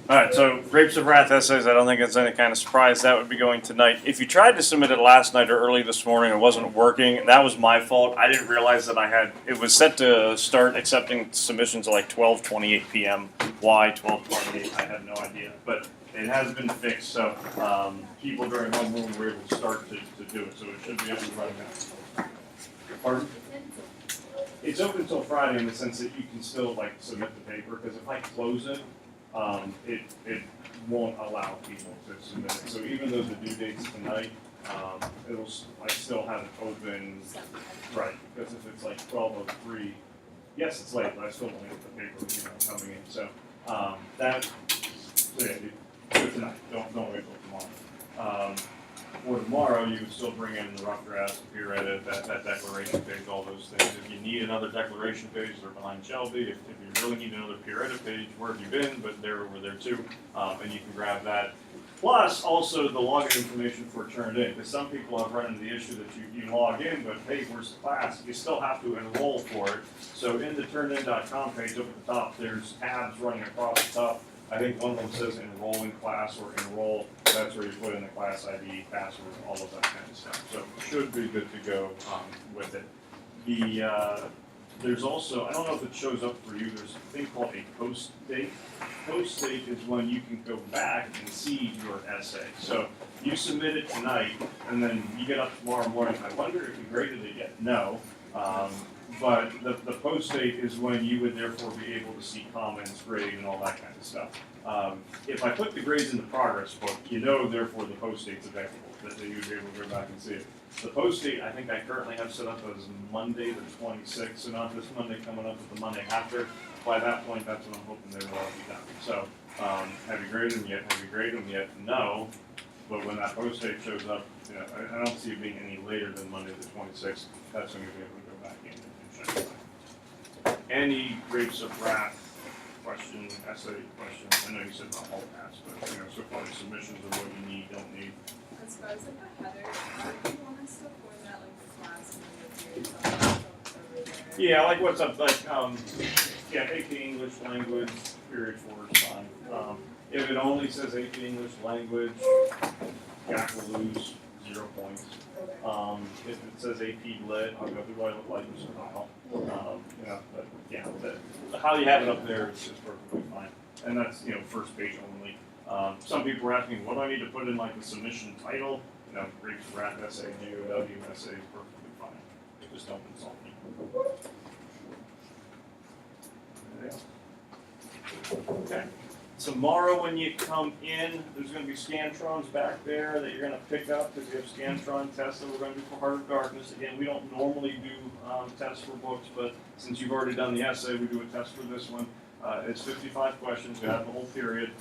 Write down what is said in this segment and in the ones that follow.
All right, so Grapes of Wrath essays, I don't think it's any kind of surprise. That would be going tonight. If you tried to submit it last night or early this morning, it wasn't working. That was my fault. I didn't realize that it was set to start accepting submissions at like 12:28 p.m. Why 12:28? I had no idea. But it has been fixed, so people during homeroom were able to start to do it. So it should be up and running now. Pardon? It's open until Friday in the sense that you can still like submit the paper, because if I close it, it won't allow people to submit it. So even though the due date's tonight, I still have it open, right, because if it's like 12:03, yes, it's late, but I still don't get the paper, coming in. So, so yeah, do it tonight, don't wait till tomorrow. For tomorrow, you would still bring in the rough draft, the peer edit, that declaration page, all those things. If you need another declaration page, they're behind Shelby. If you really need another peer edit page, where have you been? But they're over there too, and you can grab that. Plus, also the login information for turned in, because some people have run into the issue that you log in, but hey, where's the class? You still have to enroll for it. So in the turnitin.com page up at the top, there's tabs running across the top. I think one of them says enroll in class or enroll. That's where you put in the class ID, password, all of that kind of stuff. So it should be good to go with it. There's also, I don't know if it shows up for you, there's a thing called a post date. Post date is when you can go back and see your essay. So you submit it tonight, and then you get up tomorrow morning. I wonder if you graded it yet. No. But the post date is when you would therefore be able to see comments, grade, and all that kind of stuff. If I put the grades in the progress book, therefore the post date's available, that you would be able to go back and see it. The post date, I think I currently have set up as Monday the 26th, so not this Monday coming up, but the Monday after. By that point, that's when I'm hoping they will all be done. So, have you graded them yet? Have you graded them yet? No. But when that post date shows up, I don't see it being any later than Monday the 26th. That's when you'll be able to go back in and check it out. Any Grapes of Wrath question, essay question? I know you said not all pass, but so far the submissions of what you need, don't need. As far as like the header, do you want us to format like the class and the period over there? Yeah, like what's up, like AP English language, period 4 is fine. If it only says AP English language, Jack will lose 0 points. If it says AP Lit, I'll go through what I look like and style. How you have it up there is perfectly fine. And that's, first page only. Some people were asking, what do I need to put in like the submission title? Grapes of Wrath essay, GOW essay is perfectly fine. Just don't insult me. Okay. Tomorrow when you come in, there's going to be Scantrons back there that you're going to pick up because we have Scantron tests that we're going to do for Heart of Darkness. Again, we don't normally do tests for books, but since you've already done the essay, we do a test for this one. It's 55 questions. We have the whole period.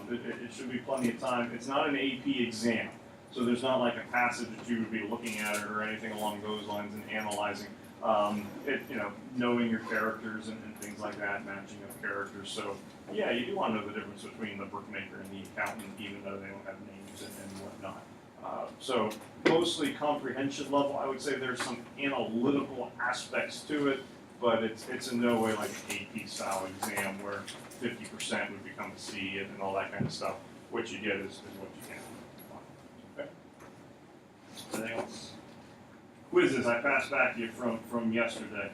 It should be plenty of time. It's not an AP exam, so there's not like a passage that you would be looking at it or anything along those lines and analyzing. Knowing your characters and things like that, matching up characters. So, yeah, you do want to know the difference between the bookmaker and the accountant, even though they don't have names and whatnot. So, mostly comprehension level. I would say there's some analytical aspects to it, but it's in no way like an AP style exam where 50% would become a C and all that kind of stuff. What you get is what you get. Okay. Anything else? Quizzes I passed back to you from yesterday.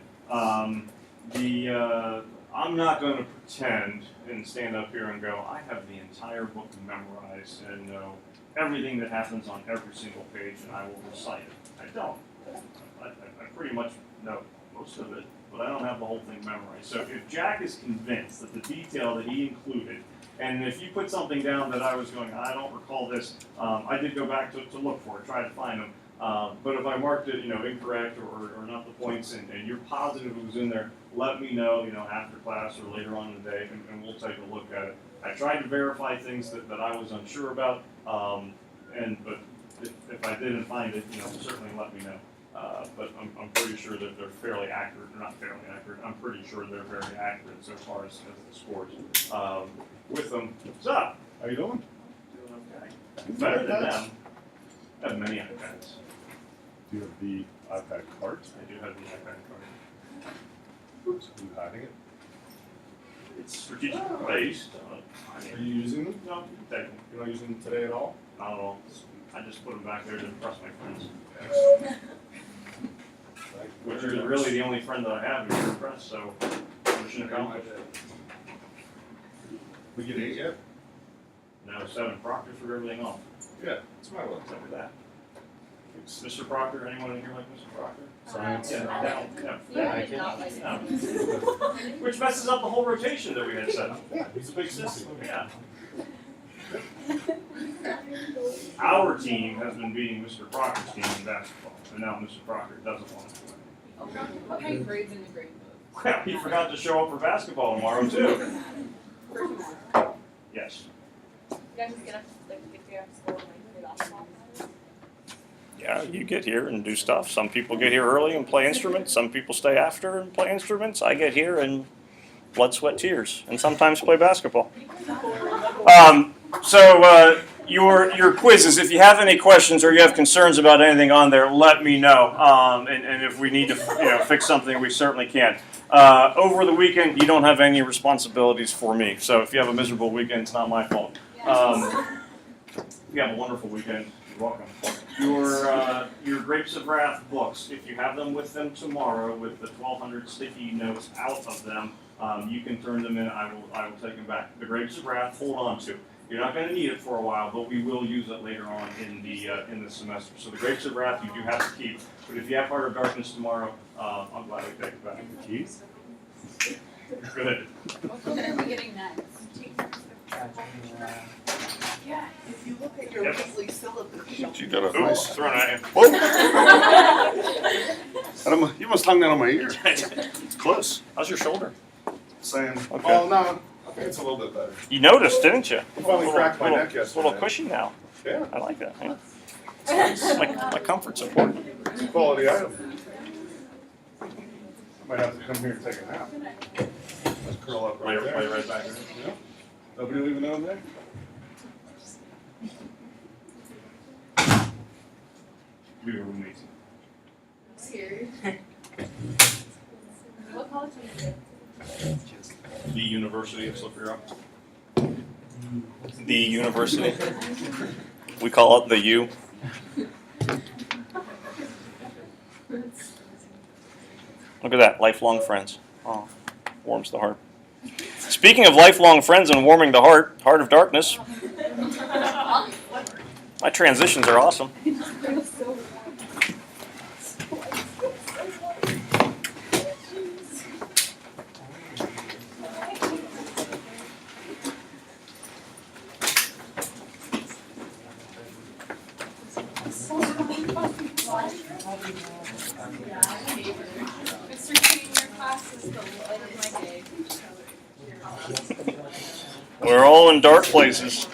I'm not going to pretend and stand up here and go, I have the entire book memorized and know everything that happens on every single page and I will recite it. I don't. I pretty much know most of it, but I don't have the whole thing memorized. So if Jack is convinced that the detail that he included, and if you put something down that I was going, I don't recall this, I did go back to look for it, try to find them. But if I marked it, incorrect or not the points, and you're positive it was in there, let me know, after class or later on in the day, and we'll take a look at it. I tried to verify things that I was unsure about, but if I didn't find it, certainly let me know. But I'm pretty sure that they're fairly accurate, or not fairly accurate. I'm pretty sure they're very accurate so far as the scores with them. What's up? How you doing? Doing okay. Better than them. I have many iPads. Do you have the iPad cart? I do have the iPad card. Oops, who's hiding it? It's strategically based. Are you using them? No, they, You're not using them today at all? not at all. I just put them back there to impress my friends. Which is really the only friend that I have is your press, so mission accomplished. We get 8 yet? No, 7 Proctor for everything off. Yeah, that's my one. Except for that. Mr. Proctor, anyone in here like Mr. Proctor? Science. Yeah, no. Yeah, I did not like No. it. Which messes up the whole rotation that we had set up. Yeah, he's a big sissy. Yeah. Our team has been beating Mr. Proctor's team in basketball, and now Mr. Proctor doesn't want to play. What kind of grades in the grade book? Well, he forgot to show up for basketball tomorrow too. For tomorrow. Yes. You guys just get up, get after school and play basketball? Yeah, you get here and do stuff. Some people get here early and play instruments. Some people stay after and play instruments. I get here and blood, sweat, tears, and sometimes play basketball. Your quizzes, if you have any questions or you have concerns about anything on there, let me know. And if we need to fix something, we certainly can. Over the weekend, you don't have any responsibilities for me. So if you have a miserable weekend, it's not my fault. You have a wonderful weekend. You're welcome. Your Grapes of Wrath books, if you have them with them tomorrow with the 1,200 sticky notes out of them, you can turn them in. I will take them back. The Grapes of Wrath, hold on to. You're not going to need it for a while, but we will use it later on in the semester. So the Grapes of Wrath you do have to keep. But if you have Heart of Darkness tomorrow, I'm glad I take it back. The keys? Good. What book are we getting next? Yeah, if you look at your Yep. weekly syllabus. You got a Ooh, nice. thrown at you. Whoa! You must hung that on my ear. Close. How's your shoulder? Saying, Okay. oh no, I think it's a little bit better. You noticed, didn't you? I finally cracked my neck It's a yesterday. little cushy now. Yeah, I like that. Yeah. My comfort's important. it's a quality item. I might have to come here and take a nap. Just curl up right Lay there. right back there. Yeah. Nobody will even know I'm there. We were roommates. Scared. What college are you in? The University of Slippery Rock. The university. We call it the U. Look at that, lifelong friends. Oh, warms the heart. Speaking of lifelong friends and warming the heart, Heart of Darkness. My transitions are awesome. Mr. King, your class is the light of my day. We're all in dark places.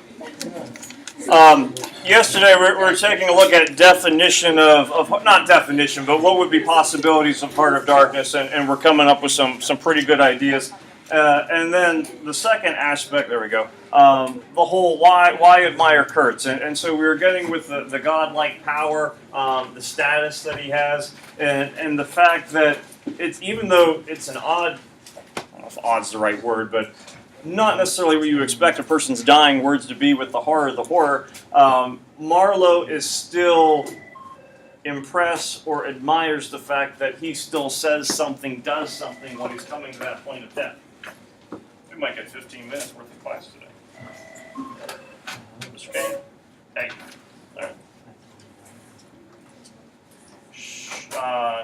Yesterday we were taking a look at definition of not definition, but what would be possibilities of Heart of Darkness, and we're coming up with some pretty good ideas. And then the second aspect, there we go, the whole why admire Kurtz. And so we were getting with the godlike power, the status that he has, and the fact that it's, even though it's an odd, I don't know if odd's the right word, but not necessarily what you expect a person's dying words to be with the horror, Marlowe is still impressed or admires the fact that he still says something, does something when he's coming to that point of death. We might get 15 minutes worth of class today. Mr. Kane? Hey. All right.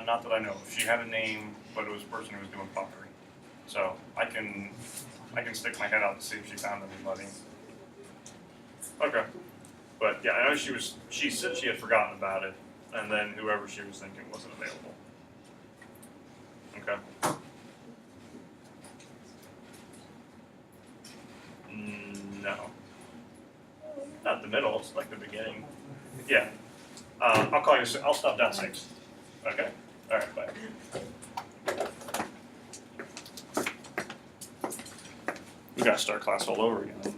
Not that I know of. She had a name, but it was a person who was doing pottery. So I can stick my head out to see if she found anybody. Okay. But yeah, I know she said she had forgotten about it, and then whoever she was thinking wasn't available. Okay. No. Not the middle, it's like the beginning. Yeah. I'll call you soon. I'll stop downstairs. Okay? Alright, bye. We gotta start class all over again. They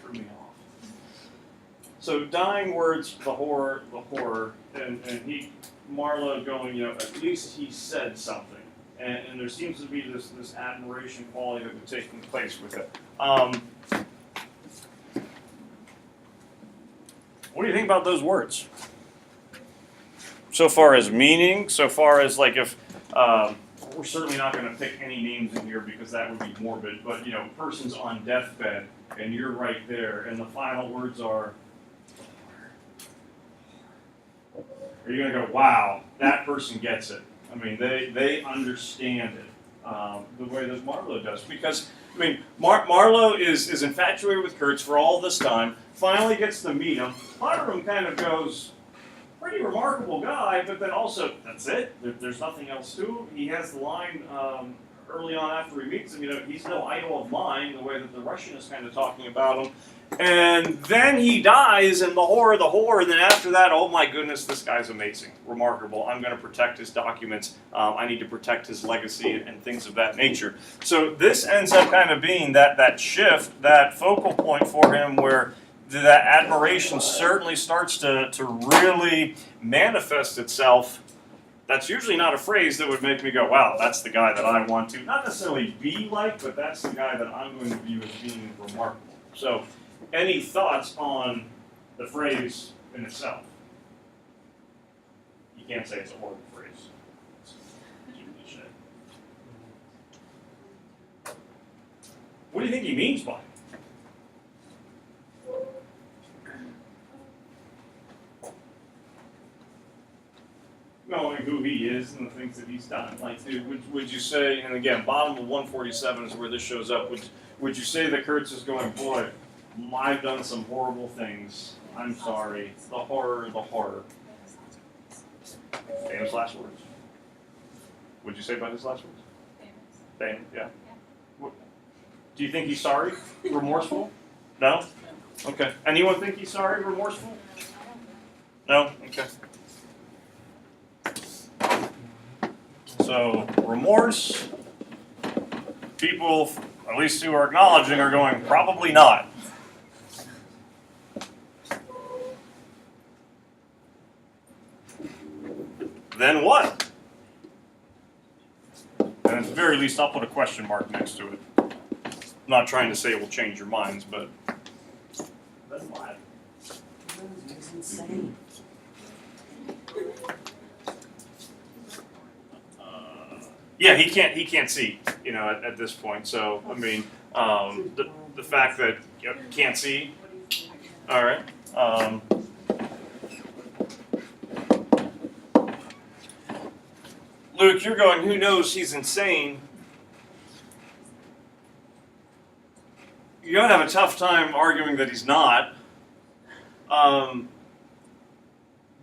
threw me off. So dying words, the horror, and Marlowe going, at least he said something. and there seems to be this admiration quality that was taking place with it. What do you think about those words? So far as meaning, so far as like if we're certainly not going to pick any names in here because that would be morbid, but you know, person's on deathbed and you're right there, and the final words are you going to go, wow, that person gets it? I mean, they understand it the way that Marlowe does. Because, I mean, Marlowe is infatuated with Kurtz for all this time, finally gets to meet him. Hiram kind of goes, pretty remarkable guy, but then also, that's it. There's nothing else to him. He has the line early on after he meets him, you know, he's no idol of mine, the way that the Russian is kind of talking about him. And then he dies, and the horror, and then after that, oh my goodness, this guy's amazing, remarkable. I'm going to protect his documents. I need to protect his legacy and things of that nature. So this ends up kind of being that shift, that focal point for him where that admiration certainly starts to really manifest itself. That's usually not a phrase that would make me go, wow, that's the guy that I want to, not necessarily be like, but that's the guy that I'm going to view as being remarkable. So, any thoughts on the phrase in itself? You can't say it's a horrible phrase. It's too cliche. What do you think he means by it? Knowing who he is and the things that he's done. Like, would you say, and again, bottom of 147 is where this shows up, would you say that Kurtz is going, boy, I've done some horrible things. I'm sorry. The horror. Famous last words. What'd you say about his last words? Famous, yeah. What, do you think he's sorry? Remorseful? No? Okay. Anyone think he's sorry? Remorseful? No? Okay. So, remorse, people, at least who are acknowledging, are going, probably not. Then what? And at the very least, I'll put a question mark next to it. I'm not trying to say it will change your minds, but then what? It's insane. Yeah, he can't see, you know, at this point. So I mean, the fact that you can't see. All right. Luke, you're going, who knows, he's insane. You're going to have a tough time arguing that he's not.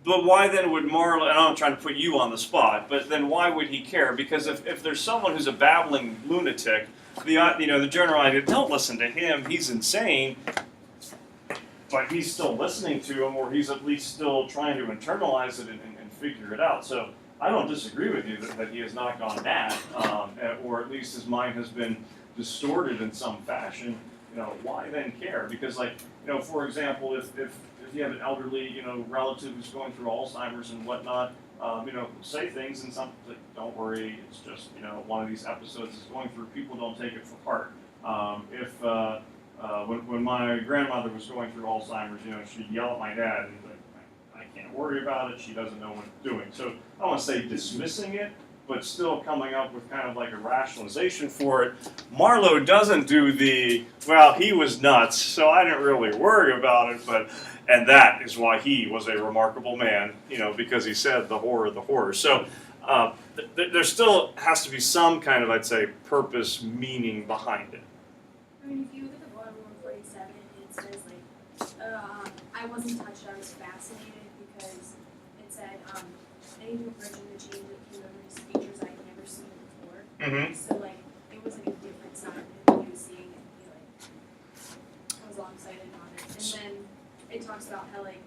But why then would Marlowe, and I'm trying to put you on the spot, but then why would he care? Because if there's someone who's a babbling lunatic, the general idea, don't listen to him, he's insane, but he's still listening to him, or he's at least still trying to internalize it and figure it out. So I don't disagree with you that he has not gone mad, or at least his mind has been distorted in some fashion. You know, why then care? Because, like, you know, for example, if you have an elderly, you know, relative who's going through Alzheimer's and whatnot, you know, say things and something like, don't worry, it's just, you know, one of these episodes is going through, people don't take it for heart. When my grandmother was going through Alzheimer's, you know, she'd yell at my dad, and he's like, I can't worry about it, she doesn't know what it's doing. So I don't want to say dismissing it, but still coming up with kind of like a rationalization for it. Marlowe doesn't do well, he was nuts, so I didn't really worry about it, and that is why he was a remarkable man, you know, because he said the horror. So there still has to be some kind of, I'd say, purpose, meaning behind it. I mean, if you look at the bottom of 147, it says, like, I wasn't touched, I was fascinated, because it said, any new version of the change of key memories features I had never seen before. Mm-hmm. So, like, it was like a different side of him he was seeing, and he, like, was longsighted on it. And then it talks about how, like,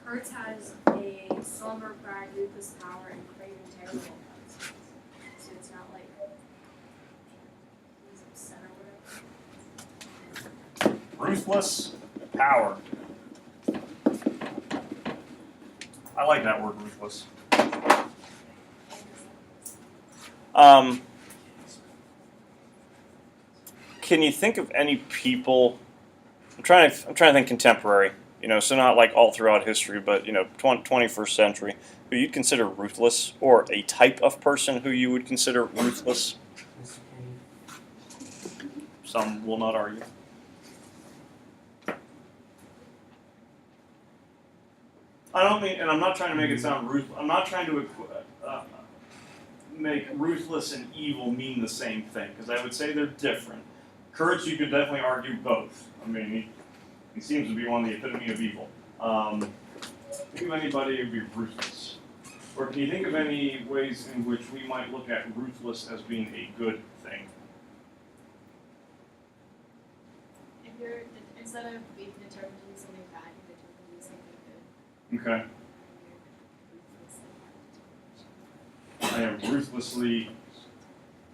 Kurtz has a somber pride, ruthless power, and craving terrible consequences. So it's not like he's upset or whatever. Ruthless power. I like that word, ruthless. Can you think of any people? I'm trying to think contemporary. So not like all throughout history, but 21st century, who you'd consider ruthless, or a type of person who you would consider ruthless. Mr. Kenny. Some will not argue. I don't mean, and I'm not trying to make it sound ruthless. I'm not trying to make ruthless and evil mean the same thing, because I would say they're different. Kurtz, you could definitely argue both. I mean, he seems to be one of the epitome of evil. Think of anybody who'd be ruthless. Or can you think of any ways in which we might look at ruthless as being a good thing? If you're, instead of being determined to do something bad, you're determined to do something good. Okay. I am ruthlessly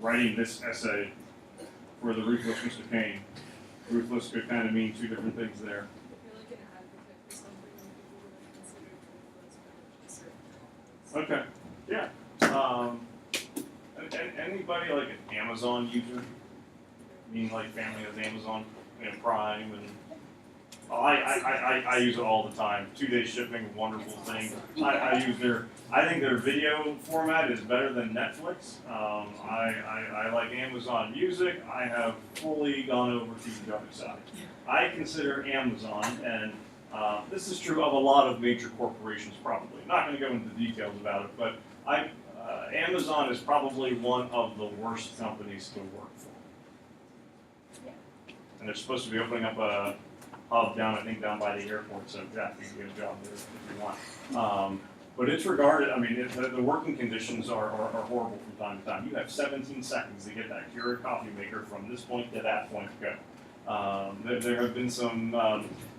writing this essay for the ruthless Mr. Kane. Ruthless could kind of mean two different things there. If you're like an advocate for something, then people would consider it ruthless, but just certain things. Okay. And anybody like an Amazon user? I mean, like family of Amazon, Prime, and I use it all the time. 2-day shipping, wonderful thing. I use I think their video format is better than Netflix. I like Amazon Music. I have fully gone over to the other side. I consider Amazon, and this is true of a lot of major corporations probably. Not going to go into the details about it, but Amazon is probably one of the worst companies to work for. And they're supposed to be opening up a hub down by the airport, so Jack, you can get a job there if you want. But it's regarded, the working conditions are horrible from time to time. You have 17 seconds to get that Keurig coffee maker from this point to that point to go. There have been some,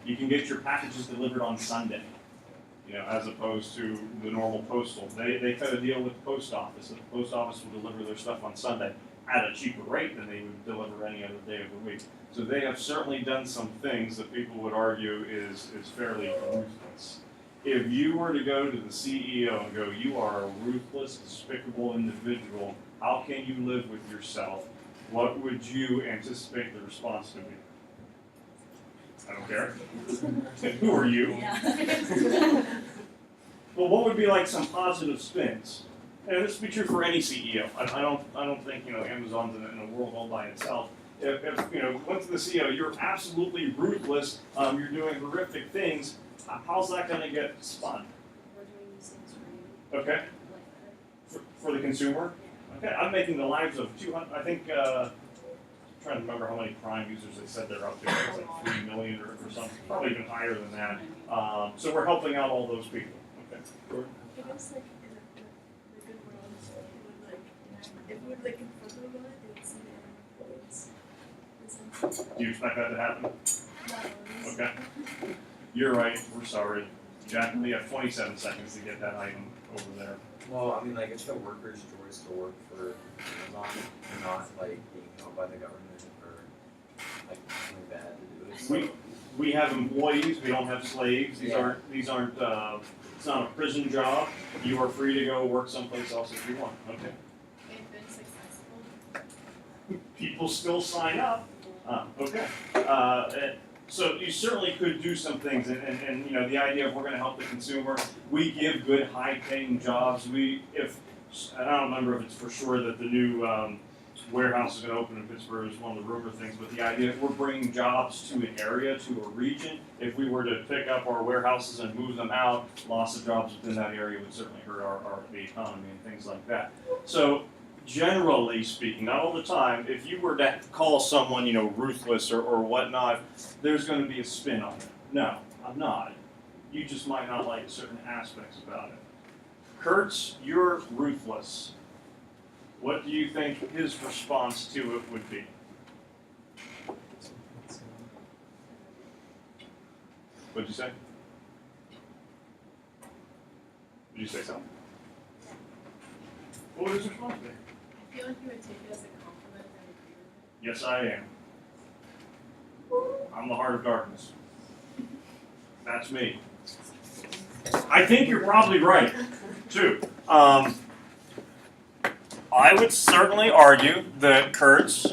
you can get your packages delivered on Sunday, as opposed to the normal postal. They cut a deal with the post office, that the post office will deliver their stuff on Sunday at a cheaper rate than they would deliver any other day of the week. So they have certainly done some things that people would argue is fairly ruthless. If you were to go to the CEO and go, you are a ruthless, despicable individual, how can you live with yourself? What would you anticipate the response to be? I don't care. Who are you? Well, what would be like some positive spins? And this would be true for any CEO. I don't think Amazon's in a world all by itself. If went to the CEO, you're absolutely ruthless. You're doing horrific things. How's that going to get spun? We're doing these things for you. Okay. For the consumer. Okay, I'm making the lives of 200. I think. I'm trying to remember how many Prime users they said they're up to. It's like 3 million or something. Probably even higher than that. So we're helping out all those people. Okay. Sure. I guess like in the good world, it would like in front of it, they would see their employees. Do you expect that to happen? No, Okay. You're right. We're sorry. Jack, we have 27 seconds to get that item over there. Well, it's the workers' choice to work for Amazon, and not like being held by the government or like something bad to do. So, We have employees. We don't have slaves. These aren't. It's not a prison job. You are free to go work someplace else if you want. Okay. They've been successful. People still sign up. Okay. So you certainly could do some things, and the idea of we're going to help the consumer. We give good, high-paying jobs. I don't remember if it's for sure that the new warehouse is going to open in Pittsburgh is one of the rumor things, but the idea if we're bringing jobs to an area, to a region, if we were to pick up our warehouses and move them out, loss of jobs within that area would certainly hurt the economy and things like that. So generally speaking, not all the time, if you were to call someone, ruthless or whatnot, there's going to be a spin on it. No, I'm not. You just might not like certain aspects about it. Kurtz, you're ruthless. What do you think his response to it would be? What'd you say? Did you say something? What would his response be? I feel like you would take it as a compliment and agree with it. Yes, I am. I'm the heart of darkness. That's me. I think you're probably right, too. I would certainly argue that Kurtz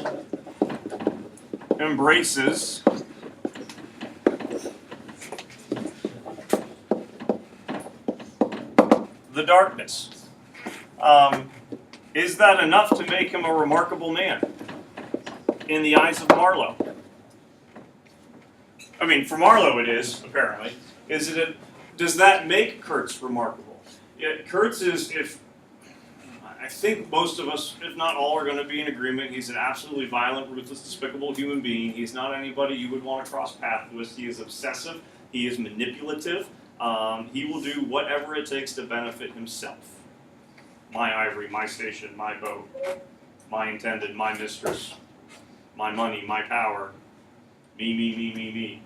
embraces the darkness. Is that enough to make him a remarkable man in the eyes of Marlowe? I mean, for Marlowe it is, apparently. Does that make Kurtz remarkable? Kurtz is, I think most of us, if not all, are going to be in agreement. He's an absolutely violent, ruthless, despicable human being. He's not anybody you would want to cross paths with. He is obsessive. He is manipulative. He will do whatever it takes to benefit himself. My ivory, my station, my boat, my intended, my mistress, my money, my power, me.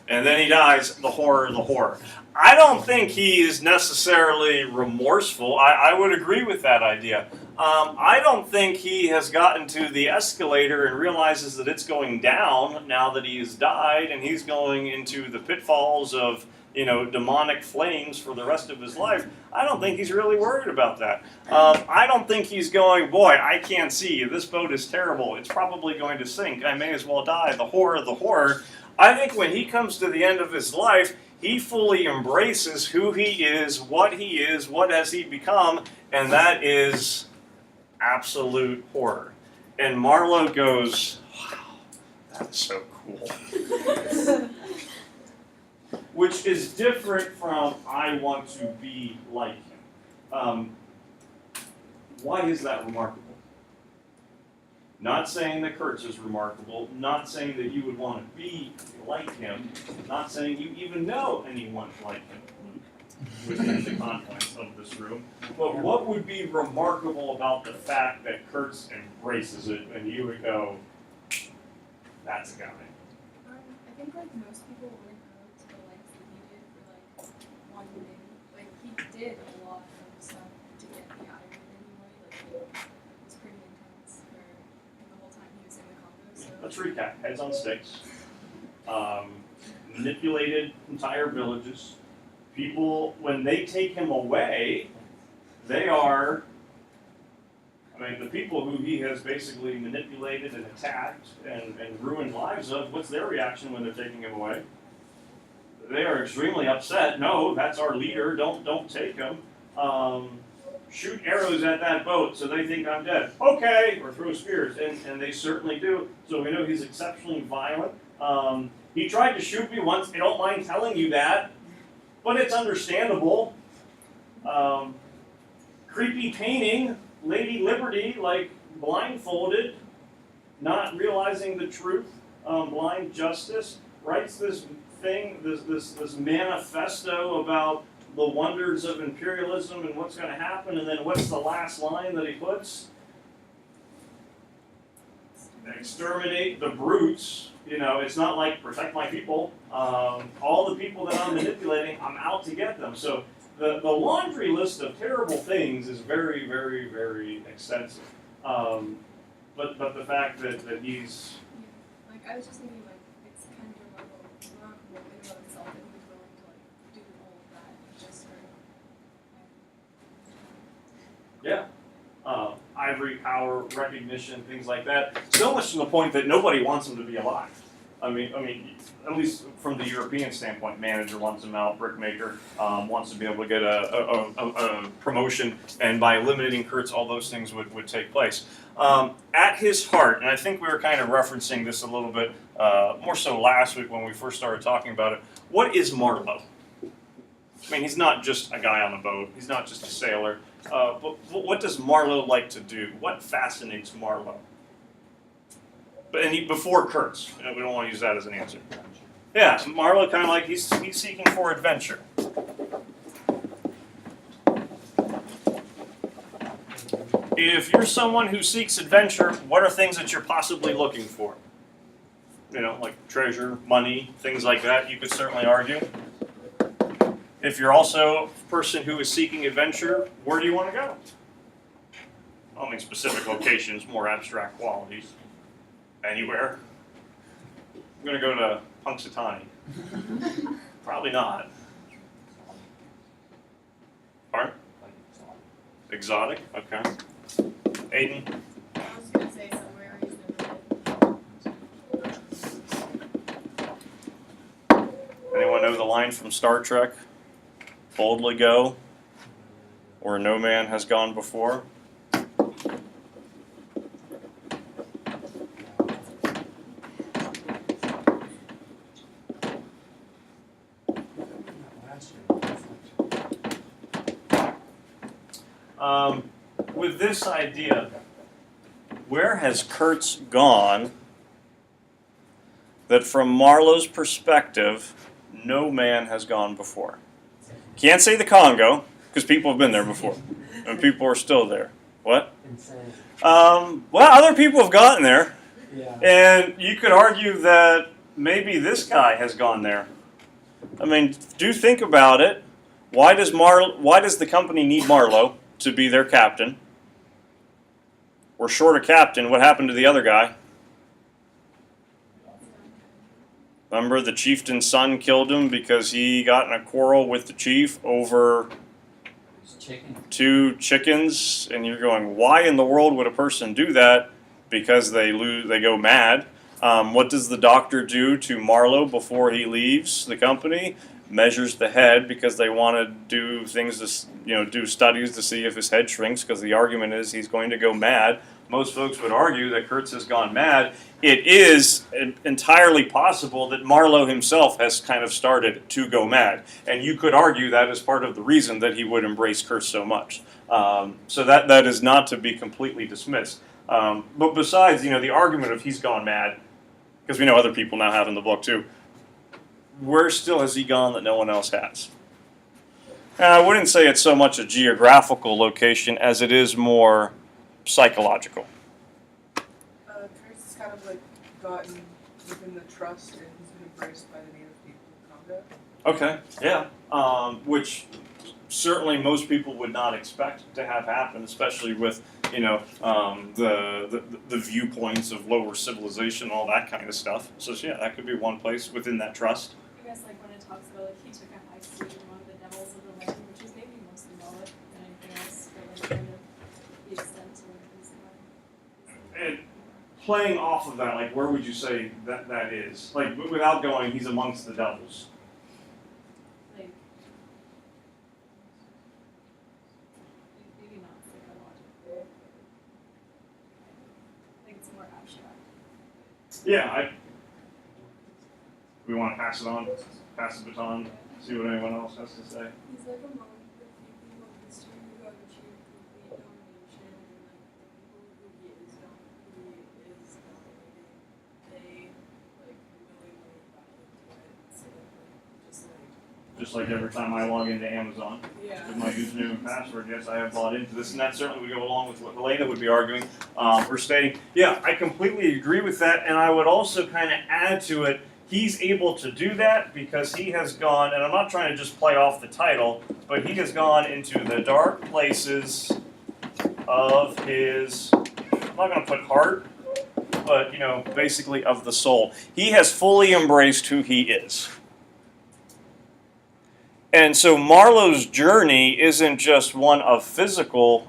And then he dies, the horror, the horror. I don't think he is necessarily remorseful. I would agree with that idea. I don't think he has gotten to the escalator and realizes that it's going down now that he has died, and he's going into the pitfalls of, demonic flames for the rest of his life. I don't think he's really worried about that. I don't think he's going, boy, I can't see. This boat is terrible. It's probably going to sink. I may as well die. The horror, the horror. I think when he comes to the end of his life, he fully embraces who he is, what has he become, and that is absolute horror. And Marlowe goes, wow, that's so cool. Which is different from, I want to be like him. Why is that remarkable? Not saying that Kurtz is remarkable, not saying that you would want to be like him, not saying you even know anyone like him, within the confines of this room. But what would be remarkable about the fact that Kurtz embraces it and you would go, that's a guy? I think most people wouldn't go to the lengths that he did for one thing. He did a lot of stuff to get the iron anyway. It was pretty intense for the whole time he was in the Congo. So Let's recap. Heads on sticks. Manipulated entire villages. People, when they take him away, they are, the people who he has basically manipulated and attacked and ruined lives of, what's their reaction when they're taking him away? They are extremely upset. No, that's our leader. Don't take him. Shoot arrows at that boat so they think I'm dead. Okay, or throw spears, and they certainly do. So we know he's exceptionally violent. He tried to shoot me once. I don't mind telling you that, but it's understandable. Creepy painting, Lady Liberty, blindfolded, not realizing the truth, blind justice, writes this thing, this manifesto about the wonders of imperialism and what's going to happen, and then what's the last line that he puts? Exterminate the brutes. It's not like protect my people. All the people that I'm manipulating, I'm out to get them. So the laundry list of terrible things is very, very, very extensive. But the fact that he's... I was just thinking, it's kind of remarkable in and of itself that he was willing to, do all of that just for... Yeah. Ivory, power, recognition, things like that. So much to the point that nobody wants him to be alive. I mean, at least from the European standpoint, manager wants him out, brickmaker wants to be able to get a promotion, and by eliminating Kurtz, all those things would take place. At his heart, and I think we were kind of referencing this a little bit more so last week when we first started talking about it, what is Marlowe? He's not just a guy on a boat. He's not just a sailor. But what does Marlowe like to do? What fascinates Marlowe? Before Kurtz. We don't want to use that as an answer. Yeah, Marlowe kind of he's seeking for adventure. If you're someone who seeks adventure, what are things that you're possibly looking for? Like treasure, money, things like that, you could certainly argue. If you're also a person who is seeking adventure, where do you want to go? I don't mean specific locations, more abstract qualities. Anywhere. I'm going to go to Punxsutawney. Probably not. Pardon? Exotic? Okay. Aiden? I was gonna say somewhere he's never been. Anyone know the line from Star Trek? Boldly go, where no man has gone before. With this idea, where has Kurtz gone that from Marlowe's perspective, no man has gone before? Can't say the Congo, because people have been there before, and people are still there. What? Insane. Well, other people have gotten there, Yeah. and you could argue that maybe this guy has gone there. I mean, do think about it. Why does the company need Marlowe to be their captain? We're short a captain. What happened to the other guy? Remember, the chieftain's son killed him because he got in a quarrel with the chief over Chicken. 2 chickens, and you're going, why in the world would a person do that? Because they go mad. What does the doctor do to Marlowe before he leaves the company? Measures the head because they want to do things to, do studies to see if his head shrinks, because the argument is he's going to go mad. Most folks would argue that Kurtz has gone mad. It is entirely possible that Marlowe himself has kind of started to go mad, and you could argue that is part of the reason that he would embrace Kurtz so much. So that is not to be completely dismissed. But besides, the argument of he's gone mad, because we know other people now have in the book too, where still has he gone that no one else has? And I wouldn't say it's so much a geographical location as it is more psychological. Kurtz has kind of like gotten within the trust and he's been embraced by the native people of Congo. Okay, yeah. Which certainly most people would not expect to have happen, especially with the viewpoints of lower civilization, all that kind of stuff. So yeah, that could be one place within that trust. I guess like when it talks about like he took a high seat among the devils of the land, which is maybe mostly Mullet than anything else, but like kind of the extent of his And playing off of that, like where would you say that is? Like without going, he's amongst the devils. like maybe not psychological. I think it's more abstract. Yeah, we want to pass the baton, see what anyone else has to say. He's like among the few people in history who have achieved complete domination and like the people who he is dominating, they like willingly buy into it. So like, Just like every time I log into Amazon yeah. with my username and password, yes, I have bought into this, and that certainly would go along with what Helena would be arguing or stating. Yeah, I completely agree with that, and I would also kind of add to it, he's able to do that because he has gone, and I'm not trying to just play off the title, but he has gone into the dark places of his, I'm not going to put heart, but, basically of the soul. He has fully embraced who he is. And so Marlowe's journey isn't just one of physical,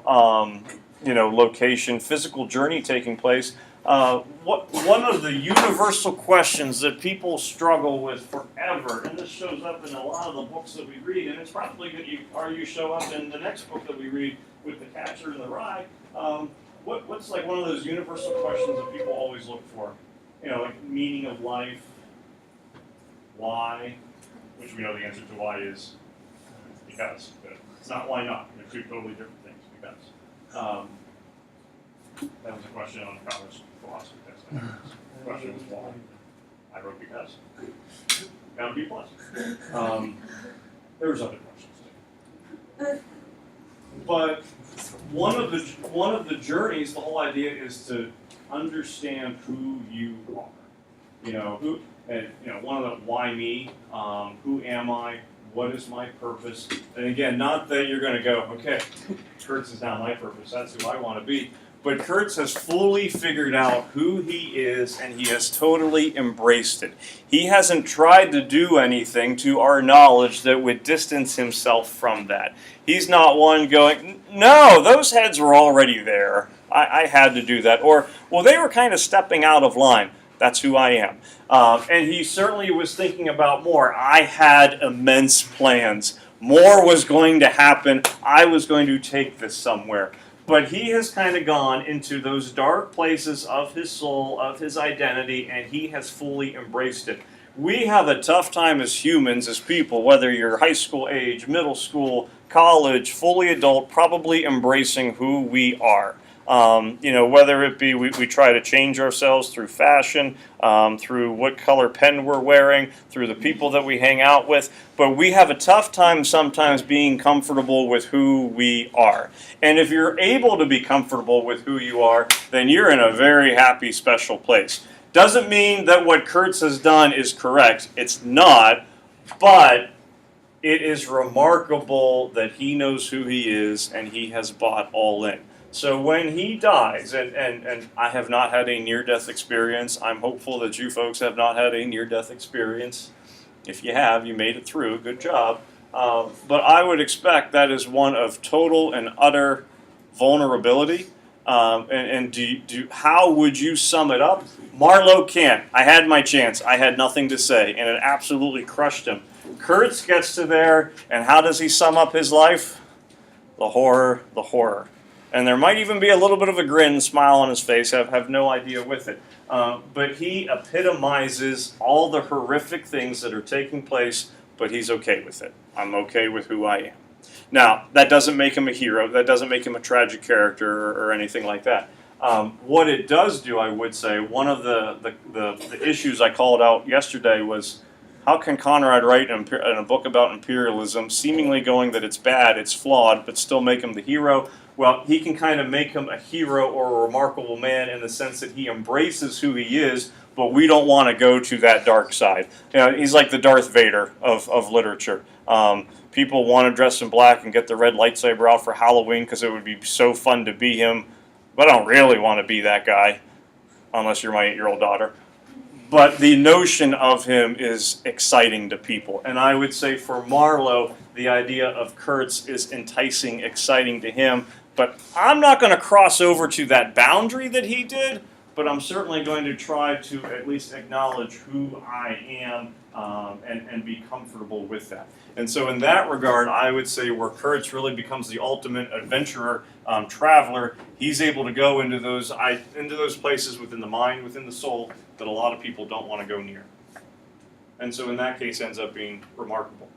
location, physical journey taking place. One of the universal questions that people struggle with forever, and this shows up in a lot of the books that we read, and it's probably going to show up in the next book that we read with The Catcher in the Rye. What's like one of those universal questions that people always look for? Like meaning of life, why, which we know the answer to why is because. But it's not why not. They're two totally different things. Because. That was a question on the college philosophy test. The question was why. I wrote because. Got a B plus. There was other questions too. But one of the journeys, the whole idea is to understand who you are. One of the why me, who am I, what is my purpose, and again, not that you're going to go, okay, Kurtz is now my purpose, that's who I want to be. But Kurtz has fully figured out who he is, and he has totally embraced it. He hasn't tried to do anything, to our knowledge, that would distance himself from that. He's not one going, no, those heads were already there. I had to do that. Or, well, they were kind of stepping out of line. That's who I am. And he certainly was thinking about more. I had immense plans. More was going to happen. I was going to take this somewhere. But he has kind of gone into those dark places of his soul, of his identity, and he has fully embraced it. We have a tough time as humans, as people, whether you're high school age, middle school, college, fully adult, probably embracing who we are. Whether it be we try to change ourselves through fashion, through what color pen we're wearing, through the people that we hang out with, but we have a tough time sometimes being comfortable with who we are. And if you're able to be comfortable with who you are, then you're in a very happy, special place. Doesn't mean that what Kurtz has done is correct. It's not, but it is remarkable that he knows who he is and he has bought all in. So when he dies, and I have not had a near-death experience, I'm hopeful that you folks have not had a near-death experience. If you have, you made it through, good job. But I would expect that is one of total and utter vulnerability. How would you sum it up? Marlowe can't. I had my chance. I had nothing to say, and it absolutely crushed him. Kurtz gets to there, and how does he sum up his life? The horror, the horror. And there might even be a little bit of a grin, smile on his face. I have no idea with it. But he epitomizes all the horrific things that are taking place, but he's okay with it. I'm okay with who I am. Now, that doesn't make him a hero. That doesn't make him a tragic character or anything like that. What it does do, I would say, one of the issues I called out yesterday was, how can Conrad write in a book about imperialism, seemingly going that it's bad, it's flawed, but still make him the hero? Well, he can kind of make him a hero or a remarkable man in the sense that he embraces who he is, but we don't want to go to that dark side. He's like the Darth Vader of literature. People want to dress in black and get the red lightsaber out for Halloween because it would be so fun to be him, but I don't really want to be that guy, unless you're my 8-year-old daughter. But the notion of him is exciting to people. And I would say for Marlowe, the idea of Kurtz is enticing, exciting to him. But I'm not going to cross over to that boundary that he did, but I'm certainly going to try to at least acknowledge who I am and be comfortable with that. And so in that regard, I would say where Kurtz really becomes the ultimate adventurer, traveler, he's able to go into those places within the mind, within the soul, that a lot of people don't want to go near. And so in that case, ends up being remarkable.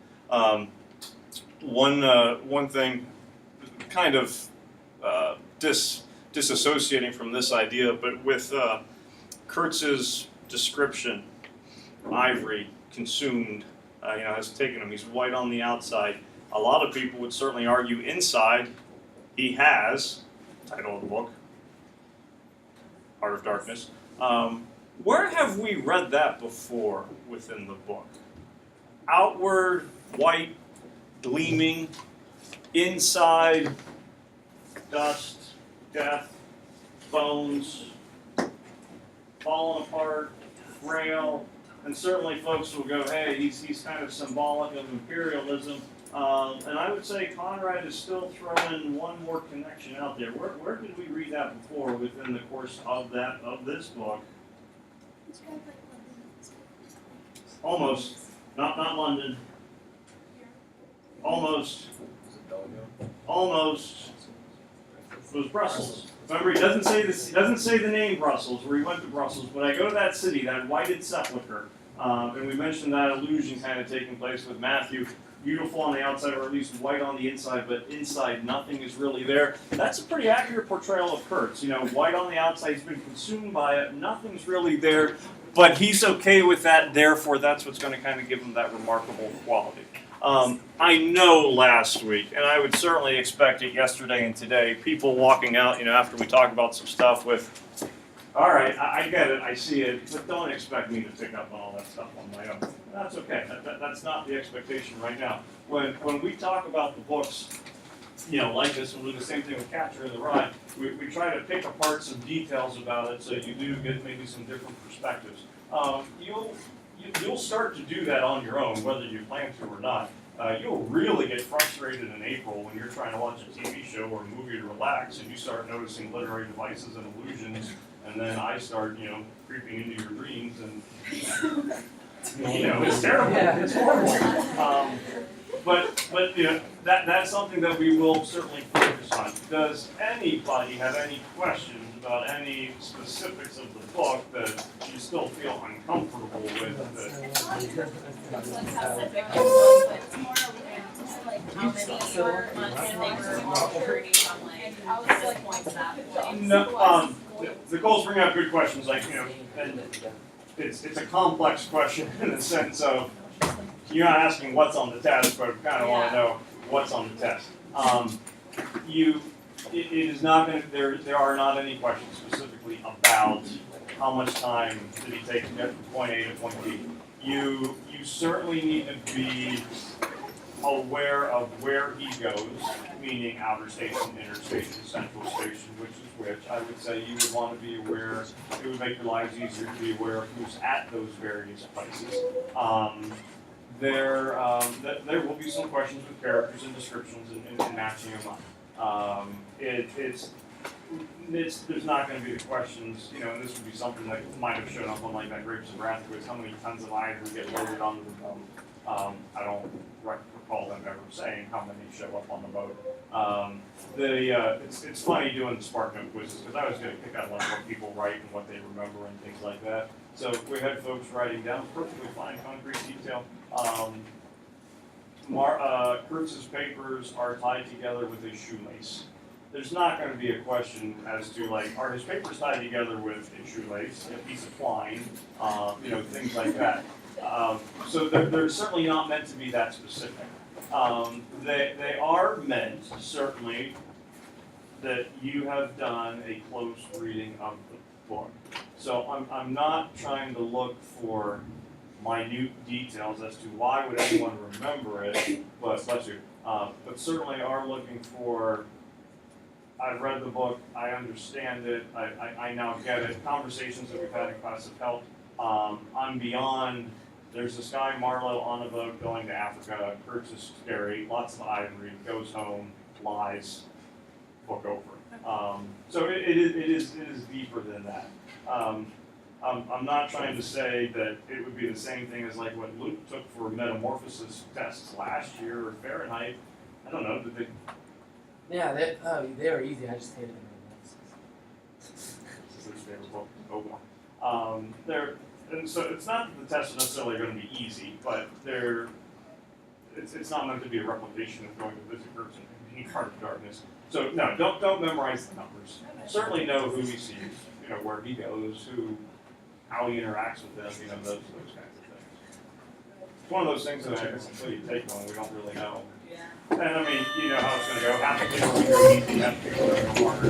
One thing, kind of disassociating from this idea, but with Kurtz's description, ivory, consumed, has taken him. He's white on the outside. A lot of people would certainly argue inside he has, title of the book, Heart of Darkness. Where have we read that before within the book? Outward, white, gleaming, inside, dust, death, bones, falling apart, frail, and certainly folks will go, hey, he's kind of symbolic of imperialism. And I would say Conrad is still throwing one more connection out there. Where did we read that before within the course of this book? Almost. Not London. Almost. Almost. It was Brussels. Remember, he doesn't say this. He doesn't say the name Brussels, where he went to Brussels. But I go to that city, that whited sepulcher, and we mentioned that illusion kind of taking place with Matthew. Beautiful on the outside, or at least white on the inside, but inside nothing is really there. That's a pretty accurate portrayal of Kurtz. White on the outside, he's been consumed by it. Nothing's really there, but he's okay with that. Therefore, that's what's going to kind of give him that remarkable quality. I know last week, and I would certainly expect it yesterday and today, people walking out, after we talk about some stuff with, all right, I get it, I see it, but don't expect me to pick up on all that stuff on my own. That's okay. That's not the expectation right now. When we talk about the books, like this, and we'll do the same thing with Catcher in the Rye, we try to pick apart some details about it so you do get maybe some different perspectives. You'll start to do that on your own, whether you plan to or not. You'll really get frustrated in April when you're trying to watch a TV show or a movie to relax, and you start noticing literary devices and illusions, and then I start, creeping into your dreams, and it's terrible. Yeah. It's horrible. But that's something that we will certainly focus on. Does anybody have any questions about any specifics of the book that you still feel uncomfortable with? It's not specific, it's more like how many were and they were all securities on like this points that point. No, Nicole's bringing up good questions, and it's a complex question in the sense of you're not asking what's on the test, but kind of want to know what's on the test. It is not going to. There are not any questions specifically about how much time did he take to get from point A to point B. You certainly need to be aware of where he goes, meaning outer station, inner station, central station, which is which. I would say you would want to be aware. It would make your lives easier to be aware of who's at those various places. There will be some questions with characters and descriptions and matching them up. There's not going to be the questions, and this would be something that might have shown up on like that Grapes of Wrath, how many tons of iron would get loaded onto the boat. I don't recall them ever saying how many show up on the boat. It's funny doing the SparkNote quizzes because I always get a kick out of what people write and what they remember and things like that. So we had folks writing down perfectly fine concrete detail. Kurtz's papers are tied together with a shoelace. There's not going to be a question as to are his papers tied together with a shoelace, a piece of twine, things like that. So they're certainly not meant to be that specific. They are meant, certainly, that you have done a close reading of the book. So I'm not trying to look for minute details as to why would anyone remember it, but certainly are looking for, I've read the book, I understand it, I now get it. Conversations that we've had in class have helped. I'm beyond, there's this guy Marlowe on a boat going to Africa, Kurtz is scary, lots of ivory, goes home, lies, book over. So it is deeper than that. I'm not trying to say that it would be the same thing as what Luke took for metamorphosis tests last year or Fahrenheit. I don't know, did they? Yeah, they were easy. I just hated them. This is his favorite book, and so it's not that the tests are necessarily going to be easy, but it's not meant to be a replication of going to visit groups and being Heart of Darkness. So no, don't memorize the numbers. Certainly know who he sees, where he goes, how he interacts with them, those kinds of things. It's one of those things that I guess until you take one, we don't really know. And I mean, you know how it's going to go. Half the people are going to go easy, half the people are going to go harder.